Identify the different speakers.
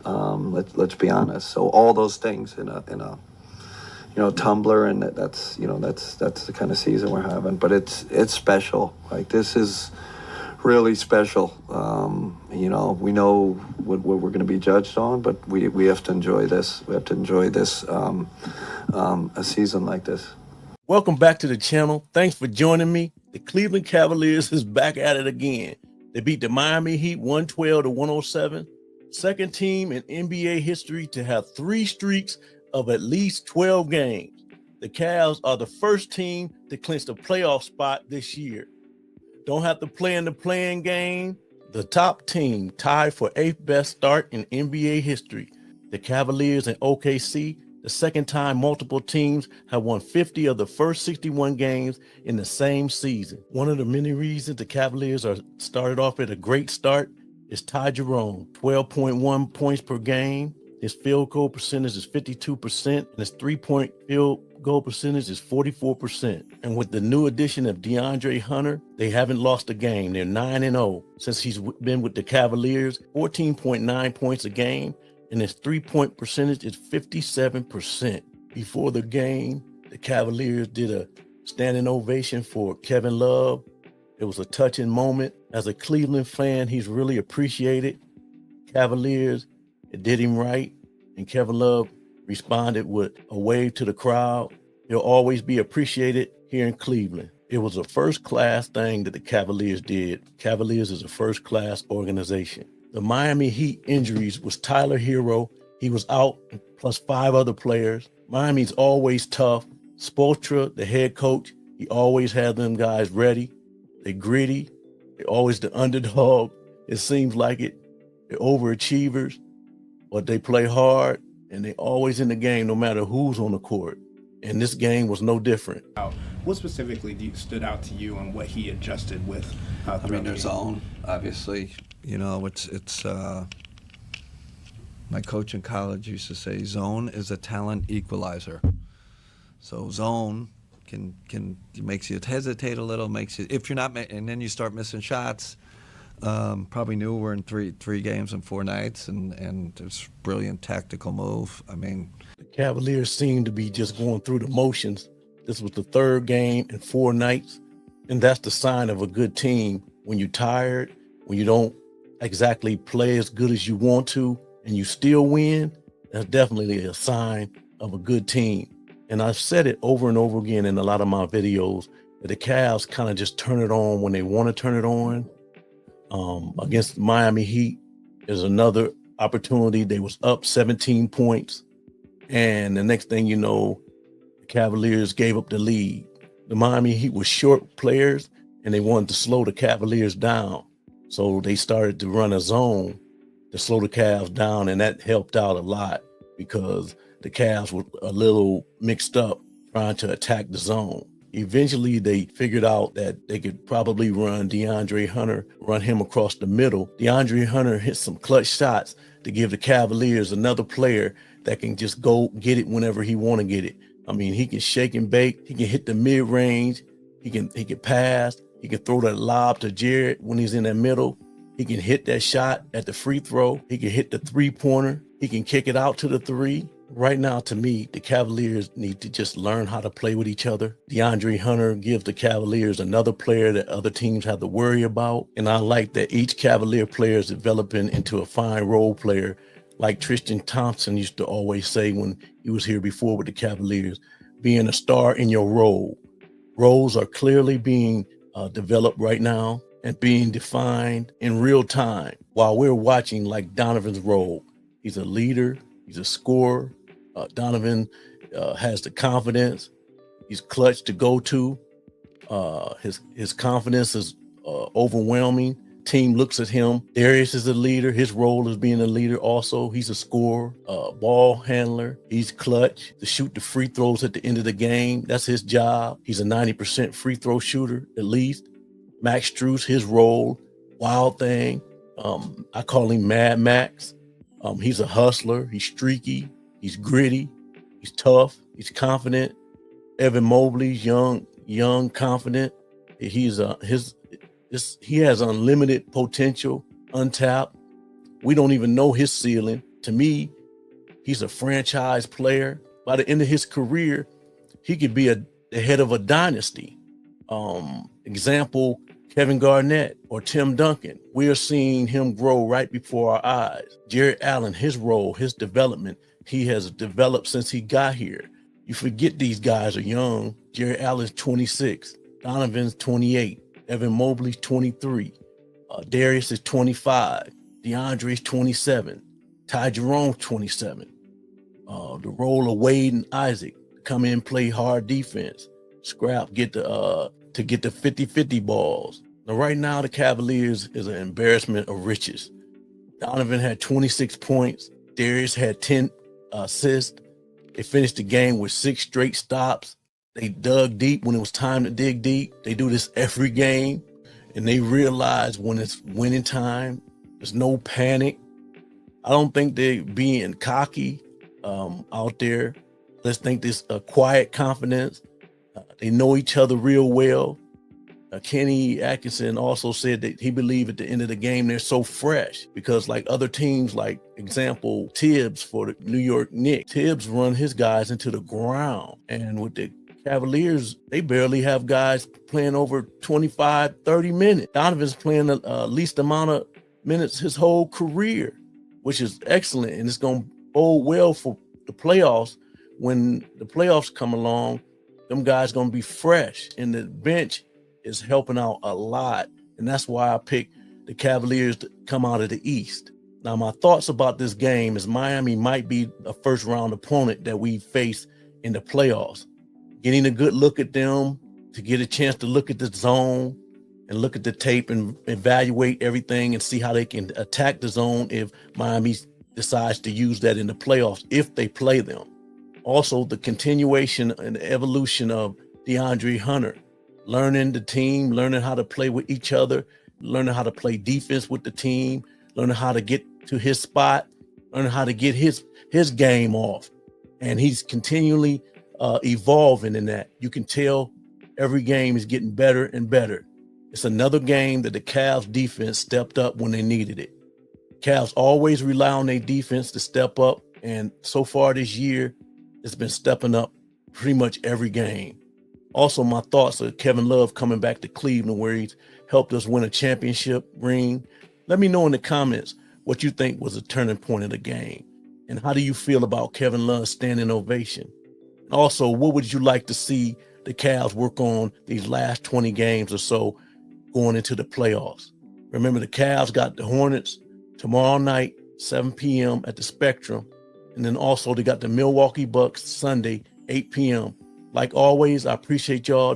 Speaker 1: Let's be honest. So all those things in a tumbler, and that's the kind of season we're having. But it's special. Like, this is really special. We know what we're going to be judged on, but we have to enjoy this. We have to enjoy this, a season like this.
Speaker 2: Welcome back to the channel. Thanks for joining me. The Cleveland Cavaliers is back at it again. They beat the Miami Heat 112-107. Second team in NBA history to have 3 streaks of at least 12 games. The Cavs are the first team to clinch the playoff spot this year. Don't have to play in the play-in game. The top team tied for 8th best start in NBA history. The Cavaliers and OKC, the second time multiple teams have won 50 of the first 61 games in the same season. One of the many reasons the Cavaliers are started off at a great start is Ty Jerome, 12.1 points per game. His field goal percentage is 52%, and his three-point field goal percentage is 44%. And with the new addition of DeAndre Hunter, they haven't lost a game. They're 9-0 since he's been with the Cavaliers, 14.9 points a game, and his three-point percentage is 57%. Before the game, the Cavaliers did a standing ovation for Kevin Love. It was a touching moment. As a Cleveland fan, he's really appreciated. Cavaliers, it did him right, and Kevin Love responded with a wave to the crowd. He'll always be appreciated here in Cleveland. It was a first-class thing that the Cavaliers did. Cavaliers is a first-class organization. The Miami Heat injuries was Tyler Hero. He was out, plus 5 other players. Miami's always tough. Spoelstra, the head coach, he always had them guys ready. They gritty. They're always the underdog. It seems like it. They're overachievers, but they play hard, and they're always in the game no matter who's on the court. And this game was no different.
Speaker 3: What specifically stood out to you on what he adjusted with?
Speaker 1: Their zone, obviously. It's my coach in college used to say, zone is a talent equalizer. So zone can makes you hesitate a little, makes you, if you're not, and then you start missing shots. Probably knew we're in three games and 4 nights, and it's brilliant tactical move.
Speaker 2: The Cavaliers seem to be just going through the motions. This was the 3rd game in 4 nights, and that's the sign of a good team. When you're tired, when you don't exactly play as good as you want to, and you still win, that's definitely a sign of a good team. And I've said it over and over again in a lot of my videos that the Cavs kind of just turn it on when they want to turn it on. Against Miami Heat is another opportunity. They was up 17 points. And the next thing you know, the Cavaliers gave up the lead. The Miami Heat was short players, and they wanted to slow the Cavaliers down. So they started to run a zone to slow the Cavs down, and that helped out a lot because the Cavs were a little mixed up trying to attack the zone. Eventually, they figured out that they could probably run DeAndre Hunter, run him across the middle. DeAndre Hunter hit some clutch shots to give the Cavaliers another player that can just go get it whenever he want to get it. He can shake and bake. He can hit the mid-range. He can pass. He can throw that lob to Jared when he's in that middle. He can hit that shot at the free throw. He can hit the 3-pointer. He can kick it out to the 3. Right now, to me, the Cavaliers need to just learn how to play with each other. DeAndre Hunter gives the Cavaliers another player that other teams have to worry about. And I like that each Cavalier player is developing into a fine role player, like Tristan Thompson used to always say when he was here before with the Cavaliers, being a star in your role. Roles are clearly being developed right now and being defined in real time while we're watching, like Donovan's role. He's a leader. He's a scorer. Donovan has the confidence. He's clutch to go to. His confidence is overwhelming. Team looks at him. Darius is a leader. His role is being a leader also. He's a scorer, ball handler. He's clutch to shoot the free throws at the end of the game. That's his job. He's a 90% free throw shooter, at least. Max Strus, his role, wild thing. I call him Mad Max. He's a hustler. He's streaky. He's gritty. He's tough. He's confident. Evan Mobley's young, confident. He has unlimited potential, untapped. We don't even know his ceiling. To me, he's a franchise player. By the end of his career, he could be the head of a dynasty. Example, Kevin Garnett or Tim Duncan. We are seeing him grow right before our eyes. Jared Allen, his role, his development, he has developed since he got here. You forget these guys are young. Jared Allen's 26, Donovan's 28, Evan Mobley's 23, Darius is 25, DeAndre's 27, Ty Jerome's 27. The role of Wade and Isaac, come in, play hard defense, scrap, get the 50-50 balls. Now, right now, the Cavaliers is an embarrassment of riches. Donovan had 26 points. Darius had 10 assists. They finished the game with 6 straight stops. They dug deep when it was time to dig deep. They do this every game, and they realize when it's winning time, there's no panic. I don't think they're being cocky out there. Let's think this quiet confidence. They know each other real well. Kenny Atkinson also said that he believed at the end of the game they're so fresh because like other teams, like example, Tibbs for the New York Knicks, Tibbs run his guys into the ground. And with the Cavaliers, they barely have guys playing over 25, 30 minutes. Donovan's playing the least amount of minutes his whole career, which is excellent. And it's going to bode well for the playoffs. When the playoffs come along, them guys going to be fresh, and the bench is helping out a lot. And that's why I picked the Cavaliers to come out of the East. Now, my thoughts about this game is Miami might be a first round opponent that we face in the playoffs. Getting a good look at them, to get a chance to look at the zone and look at the tape and evaluate everything and see how they can attack the zone if Miami decides to use that in the playoffs, if they play them. Also, the continuation and evolution of DeAndre Hunter, learning the team, learning how to play with each other, learning how to play defense with the team, learning how to get to his spot, learning how to get his game off. And he's continually evolving in that. You can tell every game is getting better and better. It's another game that the Cavs defense stepped up when they needed it. Cavs always rely on their defense to step up. And so far this year, it's been stepping up pretty much every game. Also, my thoughts of Kevin Love coming back to Cleveland, where he's helped us win a championship ring. Let me know in the comments what you think was a turning point of the game. And how do you feel about Kevin Love's standing ovation? And also, what would you like to see the Cavs work on these last 20 games or so going into the playoffs? Remember, the Cavs got the Hornets tomorrow night, 7 p.m. at the Spectrum. And then also they got the Milwaukee Bucks Sunday, 8 p.m. Like always, I appreciate y'all.